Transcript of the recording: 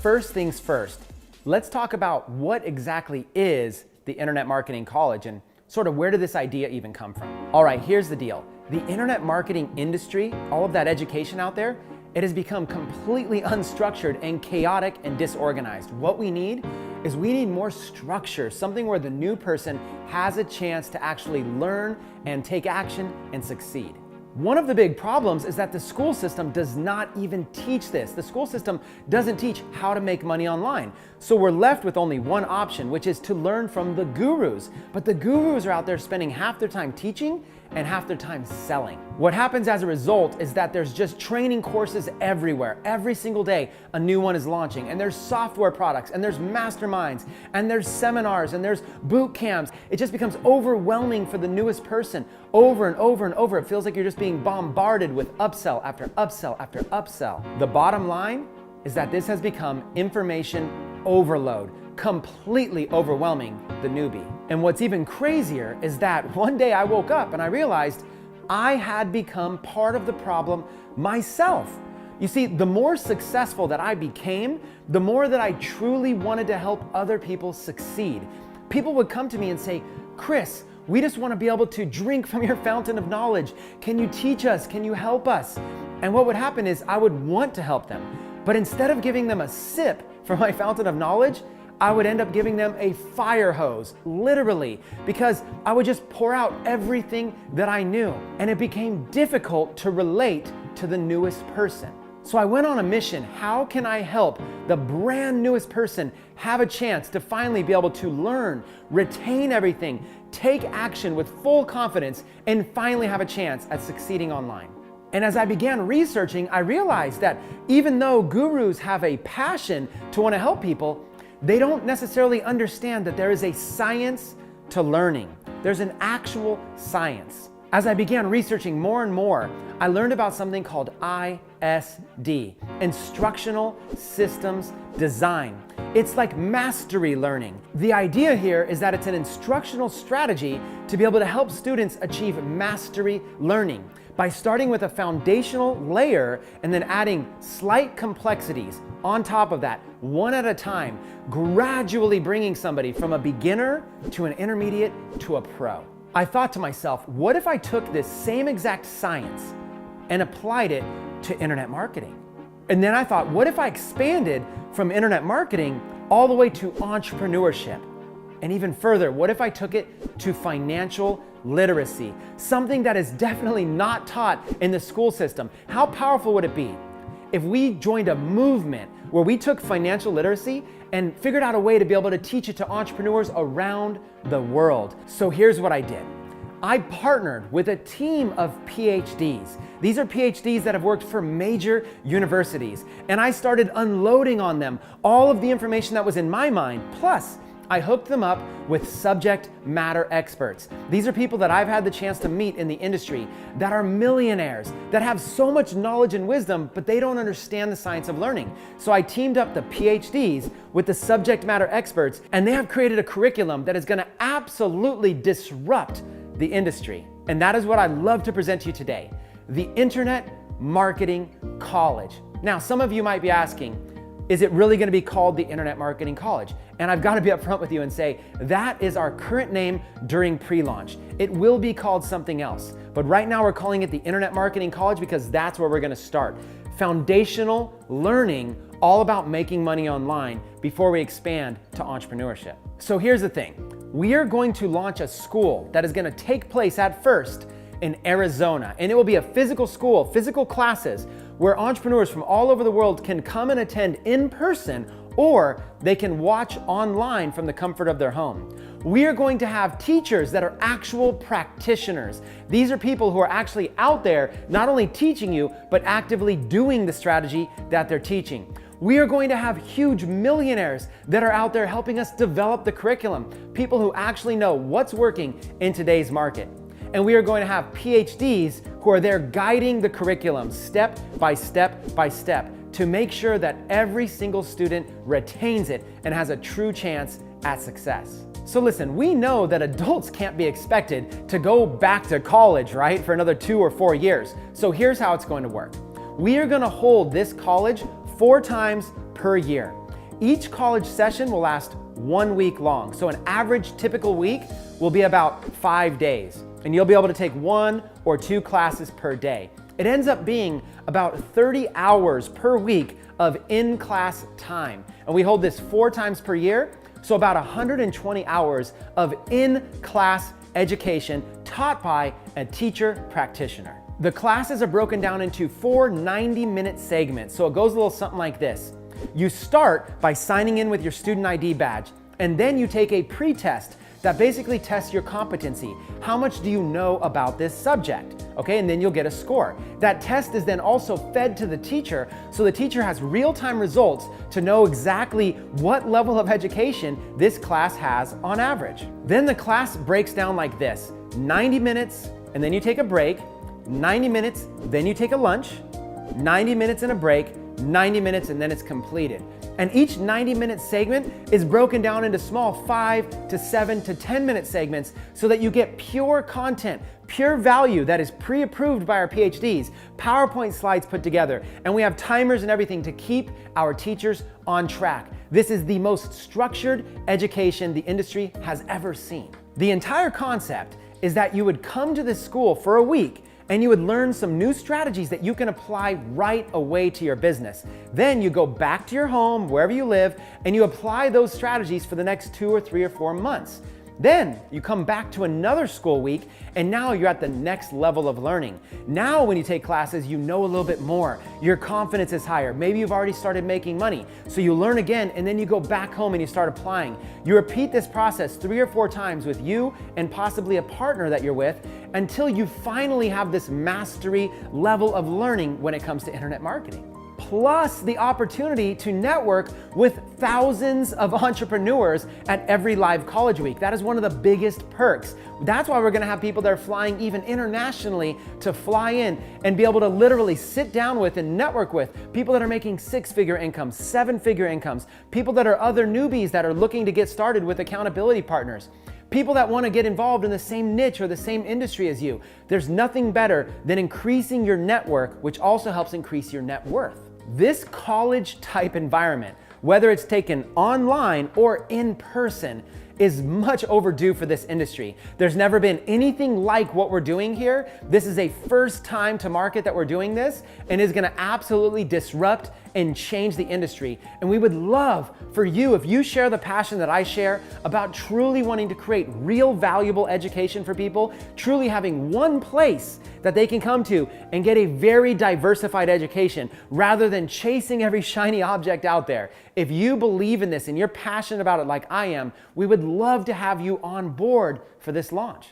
first things first, let's talk about what exactly is the Internet Marketing College and sort of where did this idea even come from? All right, here's the deal. The internet marketing industry, all of that education out there, it has become completely unstructured and chaotic and disorganized. What we need is more structure, something where the new person has a chance to actually learn and take action and succeed. One of the big problems is that the school system does not even teach this. The school system doesn't teach how to make money online. So we're left with only one option, which is to learn from the gurus. But the gurus are out there spending half their time teaching and half their time selling. What happens as a result is that there's just training courses everywhere. Every single day, a new one is launching, and there's software products, and there's masterminds, and there's seminars, and there's boot camps. It just becomes overwhelming for the newest person over and over and over. It feels like you're just being bombarded with upsell after upsell after upsell. The bottom line is that this has become information overload, completely overwhelming the newbie. And what's even crazier is that one day I woke up and I realized I had become part of the problem myself. You see, the more successful that I became, the more that I truly wanted to help other people succeed. People would come to me and say, "Chris, we just want to be able to drink from your fountain of knowledge. Can you teach us? Can you help us?" And what would happen is I would want to help them. But instead of giving them a sip from my fountain of knowledge, I would end up giving them a fire hose, literally, because I would just pour out everything that I knew. And it became difficult to relate to the newest person. So I went on a mission. How can I help the brand newest person have a chance to finally be able to learn, retain everything, take action with full confidence, and finally have a chance at succeeding online? And as I began researching, I realized that even though gurus have a passion to want to help people, they don't necessarily understand that there is a science to learning. There's an actual science. As I began researching more and more, I learned about something called ISD, Instructional Systems Design. It's like mastery learning. The idea here is that it's an instructional strategy to be able to help students achieve mastery learning by starting with a foundational layer and then adding slight complexities on top of that, one at a time, gradually bringing somebody from a beginner to an intermediate to a pro. I thought to myself, what if I took this same exact science and applied it to internet marketing? And then I thought, what if I expanded from internet marketing all the way to entrepreneurship? And even further, what if I took it to financial literacy, something that is definitely not taught in the school system? How powerful would it be if we joined a movement where we took financial literacy and figured out a way to be able to teach it to entrepreneurs around the world? So here's what I did. I partnered with a team of PhDs. These are PhDs that have worked for major universities, and I started unloading on them all of the information that was in my mind. Plus, I hooked them up with subject matter experts. These are people that I've had the chance to meet in the industry that are millionaires, that have so much knowledge and wisdom, but they don't understand the science of learning. So I teamed up the PhDs with the subject matter experts, and they have created a curriculum that is going to absolutely disrupt the industry. And that is what I'd love to present to you today, the Internet Marketing College. Now, some of you might be asking, is it really going to be called the Internet Marketing College? And I've got to be upfront with you and say, that is our current name during pre-launch. It will be called something else. But right now we're calling it the Internet Marketing College because that's where we're going to start. Foundational learning all about making money online before we expand to entrepreneurship. So here's the thing. We are going to launch a school that is going to take place at first in Arizona. And it will be a physical school, physical classes, where entrepreneurs from all over the world can come and attend in person, or they can watch online from the comfort of their home. We are going to have teachers that are actual practitioners. These are people who are actually out there not only teaching you, but actively doing the strategy that they're teaching. We are going to have huge millionaires that are out there helping us develop the curriculum, people who actually know what's working in today's market. And we are going to have PhDs who are there guiding the curriculum step by step by step to make sure that every single student retains it and has a true chance at success. So listen, we know that adults can't be expected to go back to college, right, for another 2 or 4 years. So here's how it's going to work. We are going to hold this college 4 times per year. Each college session will last 1 week long. So an average typical week will be about 5 days. And you'll be able to take 1 or 2 classes per day. It ends up being about 30 hours per week of in-class time. And we hold this 4 times per year, so about 120 hours of in-class education taught by a teacher practitioner. The classes are broken down into 4 90-minute segments, so it goes a little something like this. You start by signing in with your student ID badge, and then you take a pre-test that basically tests your competency. How much do you know about this subject? Okay, and then you'll get a score. That test is then also fed to the teacher, so the teacher has real-time results to know exactly what level of education this class has on average. Then the class breaks down like this: 90 minutes, and then you take a break, 90 minutes, then you take a lunch, 90 minutes and a break, 90 minutes, and then it's completed. And each 90-minute segment is broken down into small 5 to 7 to 10-minute segments so that you get pure content, pure value that is pre-approved by our PhDs, PowerPoint slides put together, and we have timers and everything to keep our teachers on track. This is the most structured education the industry has ever seen. The entire concept is that you would come to this school for a week and you would learn some new strategies that you can apply right away to your business. Then you go back to your home, wherever you live, and you apply those strategies for the next 2 or 3 or 4 months. Then you come back to another school week, and now you're at the next level of learning. Now when you take classes, you know a little bit more. Your confidence is higher. Maybe you've already started making money. So you learn again, and then you go back home and you start applying. You repeat this process 3 or 4 times with you and possibly a partner that you're with until you finally have this mastery level of learning when it comes to internet marketing. Plus the opportunity to network with thousands of entrepreneurs at every live college week. That is one of the biggest perks. That's why we're gonna have people that are flying even internationally to fly in and be able to literally sit down with and network with people that are making 6-figure incomes, 7-figure incomes, people that are other newbies that are looking to get started with accountability partners, people that want to get involved in the same niche or the same industry as you. There's nothing better than increasing your network, which also helps increase your net worth. This college type environment, whether it's taken online or in person, is much overdue for this industry. There's never been anything like what we're doing here. This is a first time to market that we're doing this, and is gonna absolutely disrupt and change the industry. And we would love for you, if you share the passion that I share about truly wanting to create real valuable education for people, truly having one place that they can come to and get a very diversified education rather than chasing every shiny object out there. If you believe in this and you're passionate about it like I am, we would love to have you on board for this launch.